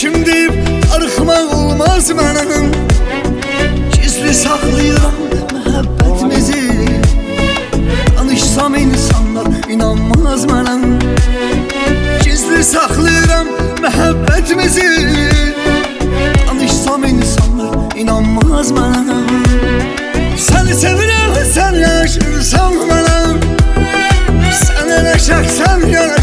kim deyib darıxmaq olmaz mənim. Gizli saxlayıram məhəbbətimizi, danışsam insanlar inanmaz mənəm. Gizli saxlayıram məhəbbətimizi, danışsam insanlar inanmaz mənəm. Səni sevirəm, sən yaşırsan mənəm. Sən elə şəksən yana